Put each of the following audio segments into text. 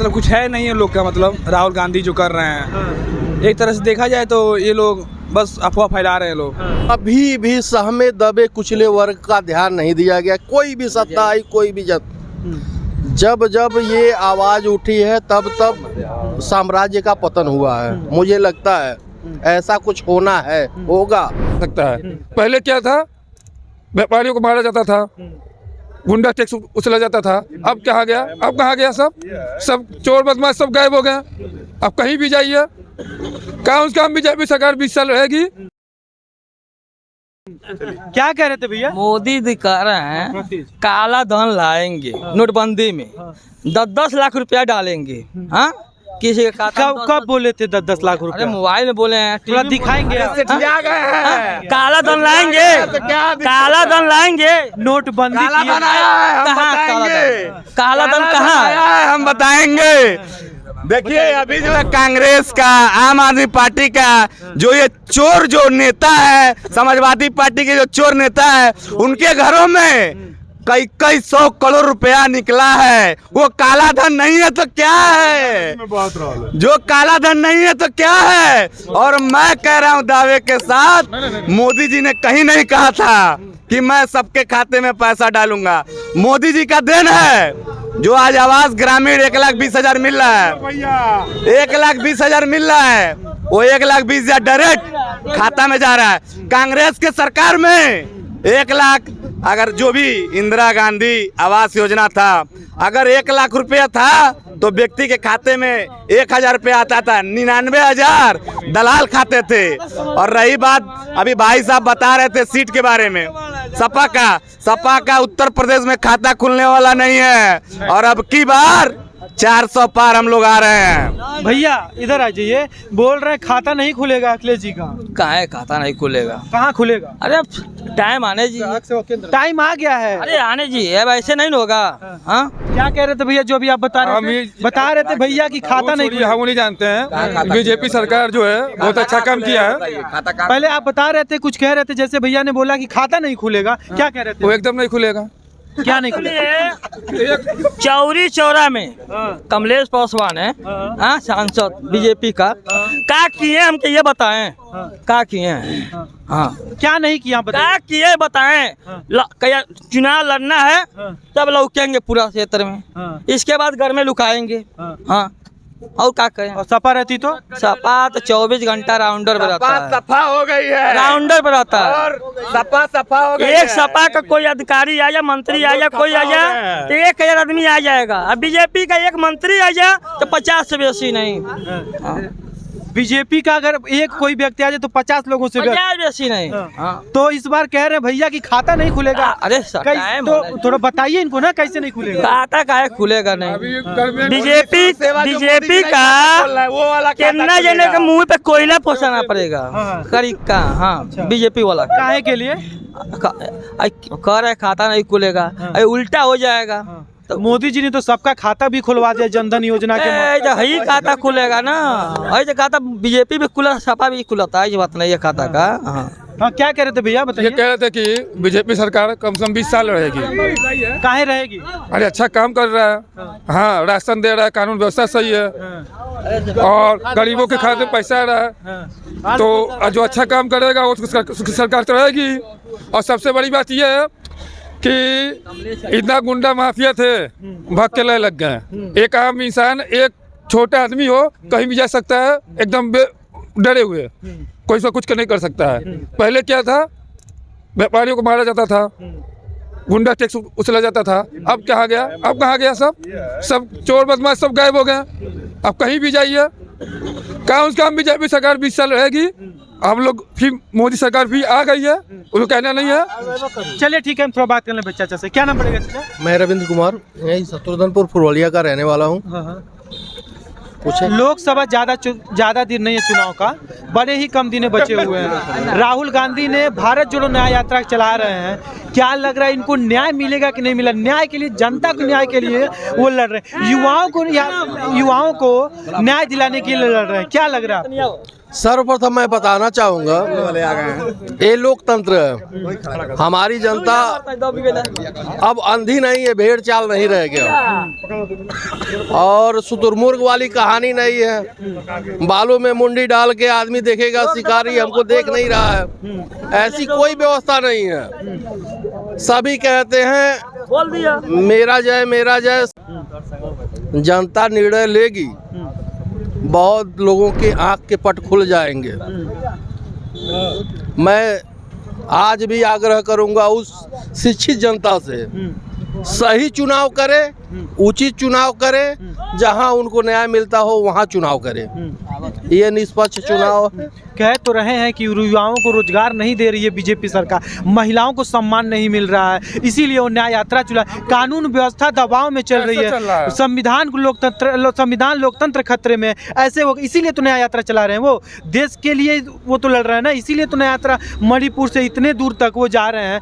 मतलब कुछ है नहीं है लोग का, मतलब राहुल गांधी जो कर रहे हैं एक तरह से देखा जाए तो ये लोग बस अफवाह फैला रहे हैं लोग। अभी भी सहमे दबे कुचले वर्ग का ध्यान नहीं दिया गया। कोई भी सत्ता आई, कोई भी जब जब ये आवाज उठी है तब तब साम्राज्य का पतन हुआ है। मुझे लगता है ऐसा कुछ होना है, होगा सकता है। पहले क्या था, व्यापारियों को मारा जाता था, गुंडा टैक्स उछला जाता था। अब कहाँ गया, अब कहाँ गया? सब चोर बदमाश सब गायब हो गए। अब कहीं भी जाइए, काम बीजेपी सरकार 20 साल रहेगी। क्या कह रहे थे भैया? मोदी दिखा रहे हैं काला धन लाएंगे, नोटबंदी में 10-10 लाख रुपया डालेंगे। हाँ, किसी का खाता कब बोले थे 10-10 लाख रुपया? अरे मोबाइल में बोले हैं, थोड़ा दिखाएंगे। काला धन लाएंगे, काला धन लाएंगे, नोटबंदी काला धन कहाँ है? हम बताएंगे। देखिए अभी जो है कांग्रेस का, आम आदमी पार्टी का जो ये चोर जो नेता है, समाजवादी पार्टी के जो चोर नेता है, उनके घरों में कई 100 करोड़ रुपया निकला है। वो काला धन नहीं है तो क्या है? जो काला धन नहीं है तो क्या है? और मैं कह रहा हूँ दावे के साथ, मोदी जी ने कहीं नहीं कहा था कि मैं सबके खाते में पैसा डालूंगा। मोदी जी का देन है जो आज आवास ग्रामीण 1,20,000 मिल रहा है, 1,20,000 मिल रहा है। वो 1,20,000 डायरेक्ट खाता में जा रहा है। कांग्रेस के सरकार में 1 लाख, अगर जो भी इंदिरा गांधी आवास योजना था, अगर 1 लाख रुपया था तो व्यक्ति के खाते में 1,000 रुपया आता था। 99,000 दलाल खाते थे। और रही बात, अभी भाई साहब बता रहे थे सीट के बारे में, सपा का उत्तर प्रदेश में खाता खुलने वाला नहीं है। और अब की बार 400 पार हम लोग आ रहे हैं। भैया इधर आ जाइए। बोल रहे हैं खाता नहीं खुलेगा अखिलेश जी का। कहाँ है खाता नहीं खुलेगा? कहाँ खुलेगा? अरे अब टाइम आने जी, टाइम आ गया है। अरे आने जी, अब ऐसे नहीं होगा। हाँ, क्या कह रहे थे भैया? जो भी आप बता रहे थे भैया कि खाता नहीं खुलेगा। हम नहीं जानते हैं। बीजेपी सरकार जो है बहुत अच्छा काम किया है। पहले आप बता रहे थे, कुछ कह रहे थे, जैसे भैया ने बोला कि खाता नहीं खुलेगा। क्या कह रहे थे? वो एकदम नहीं खुलेगा। क्या नहीं खुलेगा? चौरी चौरा में कमलेश पासवान है, हाँ, सांसद बीजेपी का, क्या किए हमको ये बताएं, क्या किए हैं? हाँ, क्या नहीं किया क्या किए बताएं। चुनाव लड़ना है तब लौकेंगे पूरा क्षेत्र में, इसके बाद घर में लुकाएंगे। हाँ, और क्या करें? और सपा रहती तो? सपा तो 24 घंटा राउंडर पे रहता है। सफा हो गई है, राउंडर पे रहता है। और सफा हो गई एक सपा का कोई अधिकारी आ जाए, मंत्री आ जाए, कोई आ जाए तो 1,000 आदमी आ जाएगा। अब बीजेपी का एक मंत्री आ जाए तो 50 से बेसी नहीं। बीजेपी का अगर एक कोई व्यक्ति आ जाए तो 50 लोगों से 50 बेसी नहीं। तो इस बार कह रहे हैं भैया कि खाता नहीं खुलेगा। अरे तो थोड़ा बताइए इनको ना, कैसे नहीं खुलेगा? खाता काहे खुलेगा नहीं? बीजेपी का कितना जने के मुंह पे कोयला पोछना पड़ेगा करीब का। हाँ, बीजेपी वाला काहे के लिए कह रहे खाता नहीं खुलेगा, उल्टा हो जाएगा। तो मोदी जी ने तो सबका खाता भी खुलवा दिया जनधन योजना के। ही खाता खुलेगा ना, ऐसे खाता बीजेपी भी खुला, सपा भी खुला था। ये बात नहीं है खाता का। हाँ, क्या कह रहे थे भैया बताइए? ये कह रहे थे कि बीजेपी सरकार कम से कम 20 साल रहेगी। काहे रहेगी? अरे अच्छा काम कर रहा है। हाँ, राशन दे रहा है, कानून व्यवस्था सही है, और गरीबों के खाते में पैसा आ रहा है। तो जो अच्छा काम करेगा वो उसकी सरकार तो रहेगी। और सबसे बड़ी बात यह है कि इतना गुंडा माफिया थे, भाग के लग गए। एक आम इंसान, एक छोटा आदमी हो, कहीं भी जा सकता है, एकदम डरे हुए, कोई सा कुछ नहीं कर सकता है। पहले क्या था, व्यापारियों को मारा जाता था, गुंडा टैक्स उछला जाता था। अब कहाँ गया, अब कहाँ गया? सब चोर बदमाश सब गायब हो गए। अब कहीं भी जाइए, काम बीजेपी सरकार 20 साल रहेगी। हम लोग फिर मोदी सरकार भी आ गई है, उसको कहना नहीं है। चलिए ठीक है, हम थोड़ा बात कर लें बच्चा से। क्या नाम पड़ेगा चाचा? मैं रविंद्र कुमार, यही शत्रुघ्नपुर फुलवलिया का रहने वाला हूँ। लोकसभा ज्यादा दिन नहीं है चुनाव का, बड़े ही कम दिन बचे हुए हैं। राहुल गांधी ने भारत जोड़ो न्याय यात्रा चला रहे हैं। क्या लग रहा है इनको न्याय मिलेगा कि नहीं मिला? न्याय के लिए, जनता के न्याय के लिए वो लड़ रहे हैं। युवाओं को न्याय दिलाने के लिए लड़ रहे हैं। क्या लग रहा है? सर्वप्रथम मैं बताना चाहूँगा ये लोकतंत्र है। हमारी जनता अब अंधी नहीं है, भेड़ चाल नहीं रह गया और शुतुरमुर्ग वाली कहानी नहीं है। बालों में मुंडी डाल के आदमी देखेगा शिकारी हमको देख नहीं रहा है, ऐसी कोई व्यवस्था नहीं है। सभी कहते हैं मेरा जय मेरा जय। जनता निर्णय लेगी, बहुत लोगों के आंख के पट खुल जाएंगे। मैं आज भी आग्रह करूंगा उस शिक्षित जनता से, सही चुनाव करे, उचित चुनाव करे, जहां उनको न्याय मिलता हो वहां चुनाव करे। ये निष्पक्ष चुनाव है। कह तो रहे हैं कि युवाओं को रोजगार नहीं दे रही है बीजेपी सरकार, महिलाओं को सम्मान नहीं मिल रहा है, इसीलिए वो न्याय यात्रा चला। कानून व्यवस्था दबाव में चल रही है, संविधान लोकतंत्र खतरे में, ऐसे वो इसीलिए तो न्याय यात्रा चला रहे हैं। वो देश के लिए वो तो लड़ रहे हैं ना, इसीलिए तो न्याय यात्रा मणिपुर से इतने दूर तक वो जा रहे हैं,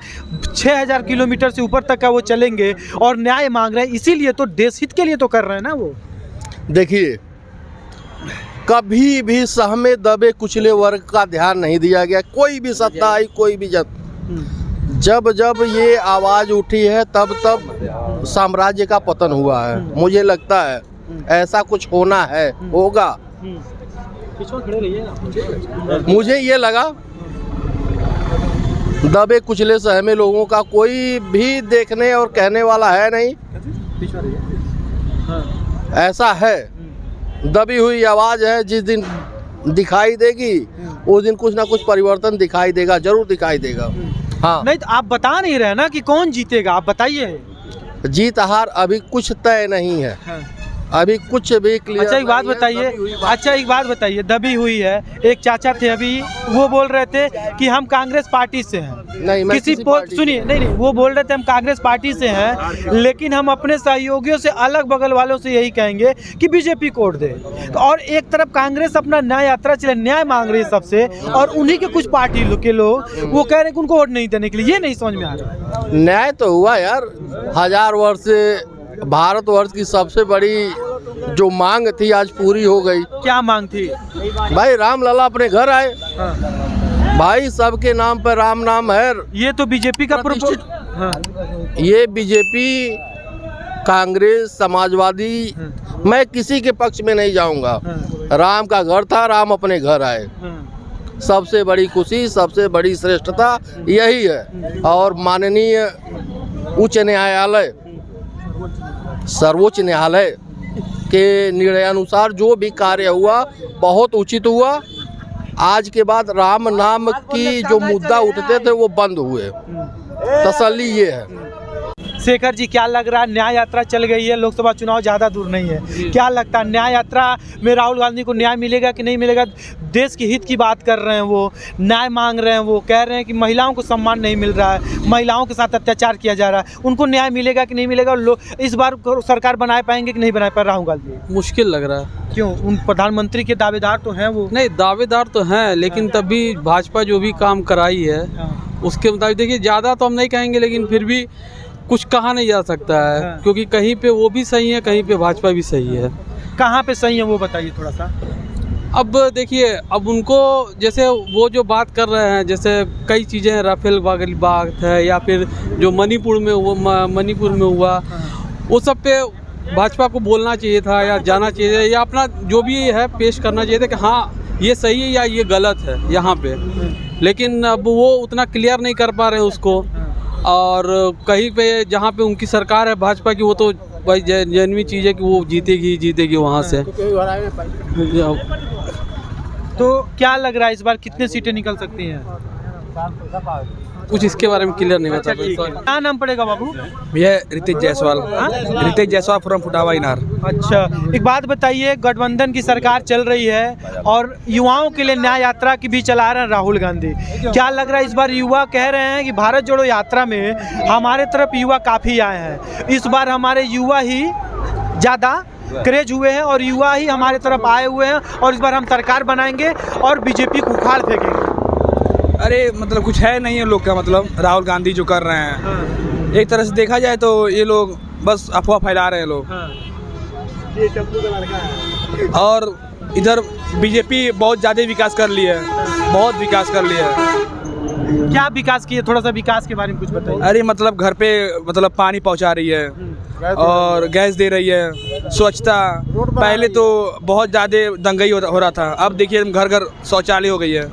6000 किलोमीटर से ऊपर तक का वो चलेंगे और न्याय मांग रहे हैं। इसीलिए तो देश हित के लिए तो कर रहे हैं ना वो। देखिए, कभी भी सहमे दबे कुचले वर्ग का ध्यान नहीं दिया गया। कोई भी सत्ता आई, कोई भी जब जब ये आवाज़ उठी है तब तब साम्राज्य का पतन हुआ है। मुझे लगता है ऐसा कुछ होना है, होगा। मुझे ये लगा दबे कुचले सहमे लोगों का कोई भी देखने और कहने वाला है नहीं। ऐसा है, दबी हुई आवाज़ है। जिस दिन दिखाई देगी उस दिन कुछ ना कुछ परिवर्तन दिखाई देगा, जरूर दिखाई देगा। हाँ, नहीं तो आप बता नहीं रहे ना कि कौन जीतेगा, आप बताइए। जीत हार अभी कुछ तय नहीं है, अभी कुछ भी क्लियर। अच्छा एक बात बताइए, दबी हुई है। एक चाचा थे अभी, वो बोल रहे थे कि हम कांग्रेस पार्टी से हैं। नहीं, मैं किसी सुनिए, नहीं, वो बोल रहे थे हम कांग्रेस पार्टी से हैं, लेकिन हम अपने सहयोगियों से, अलग बगल वालों से यही कहेंगे कि बीजेपी को वोट दे। तो और एक तरफ कांग्रेस अपना न्याय यात्रा चले, न्याय मांग रही है सबसे, और उन्हीं के कुछ पार्टी के लोग वो कह रहे हैं कि उनको वोट नहीं देने के लिए। ये नहीं समझ में आ रहा। न्याय तो हुआ यार, 1000 वर्ष से भारतवर्ष की सबसे बड़ी जो मांग थी आज पूरी हो गई। क्या मांग थी? भाई रामलला अपने घर आए। भाई सबके नाम पर राम नाम है। ये तो बीजेपी का ये बीजेपी, कांग्रेस, समाजवादी, मैं किसी के पक्ष में नहीं जाऊंगा। राम का घर था, राम अपने घर आए। सबसे बड़ी खुशी, सबसे बड़ी श्रेष्ठता यही है। और माननीय उच्च न्यायालय, सर्वोच्च न्यायालय के निर्णयानुसार जो भी कार्य हुआ बहुत उचित हुआ। आज के बाद राम नाम की जो मुद्दा उठते थे वो बंद हुए। तसल्ली ये है। शेखर जी, क्या लग रहा है? न्याय यात्रा चल गई है, लोकसभा चुनाव ज़्यादा दूर नहीं है। क्या लगता है न्याय यात्रा में राहुल गांधी को न्याय मिलेगा कि नहीं मिलेगा? देश के हित की बात कर रहे हैं, वो न्याय मांग रहे हैं, वो कह रहे हैं कि महिलाओं को सम्मान नहीं मिल रहा है, महिलाओं के साथ अत्याचार किया जा रहा है, उनको न्याय मिलेगा कि नहीं मिलेगा? इस बार सरकार बना पाएंगे कि नहीं बना पाए राहुल गांधी? मुश्किल लग रहा है। क्यों? उन प्रधानमंत्री के दावेदार तो हैं वो। नहीं, दावेदार तो हैं, लेकिन तब भी भाजपा जो भी काम कराई है उसके मुताबिक देखिए, ज़्यादा तो हम नहीं कहेंगे, लेकिन फिर भी कुछ कहा नहीं जा सकता है। क्योंकि कहीं पे वो भी सही है, कहीं पे भाजपा भी सही है। कहाँ पे सही है वो बताइए थोड़ा सा। अब देखिए, अब उनको जैसे वो जो बात कर रहे हैं, जैसे कई चीज़ें हैं, राफेल वाली बात है, या फिर जो मणिपुर में हुआ, वो सब पे भाजपा को बोलना चाहिए था, या जाना चाहिए, या अपना जो भी है पेश करना चाहिए था कि हाँ ये सही है या ये गलत है यहाँ पे। लेकिन अब वो उतना क्लियर नहीं कर पा रहे उसको। और कहीं पे जहाँ पे उनकी सरकार है भाजपा की, वो तो भाई जेन्युइन चीज़ है कि वो जीतेगी वहाँ से। तो क्या लग रहा है इस बार कितने सीटें निकल सकती हैं? कुछ इसके बारे में क्लियर नहीं बता। क्या नाम पड़ेगा बाबू? ये रितेश जायसवाल फ्रॉम फुटावा इनार। अच्छा, एक बात बताइए, गठबंधन की सरकार चल रही है और युवाओं के लिए न्याय यात्रा की भी चला रहे हैं राहुल गांधी। क्या लग रहा है इस बार युवा कह रहे हैं कि भारत जोड़ो यात्रा में हमारे तरफ युवा काफ़ी आए हैं, इस बार हमारे युवा ही ज़्यादा क्रेज हुए हैं और युवा ही हमारे तरफ आए हुए हैं, और इस बार हम सरकार बनाएंगे और बीजेपी को उखाड़ फेंकेंगे? अरे मतलब कुछ है नहीं है लोग का, मतलब राहुल गांधी जो कर रहे हैं, एक तरह से देखा जाए तो ये लोग बस अफवाह फैला रहे हैं लोग। और इधर बीजेपी बहुत ज़्यादा विकास कर ली है, बहुत विकास कर लिया है। क्या विकास किए, थोड़ा सा विकास के बारे में कुछ बताइए। अरे मतलब घर पे मतलब पानी पहुंचा रही है और गैस दे रही है, स्वच्छता। पहले तो बहुत ज़्यादा दंगाई हो रहा था, अब देखिए घर घर शौचालय हो गई है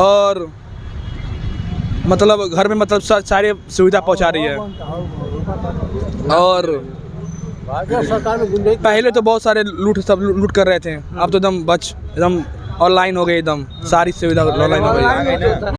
और मतलब घर में मतलब सारे सुविधा पहुंचा रही है। और पहले तो बहुत सारे लूट कर रहे थे, अब तो एकदम ऑनलाइन हो गए, एकदम सारी सुविधा ऑनलाइन हो गई।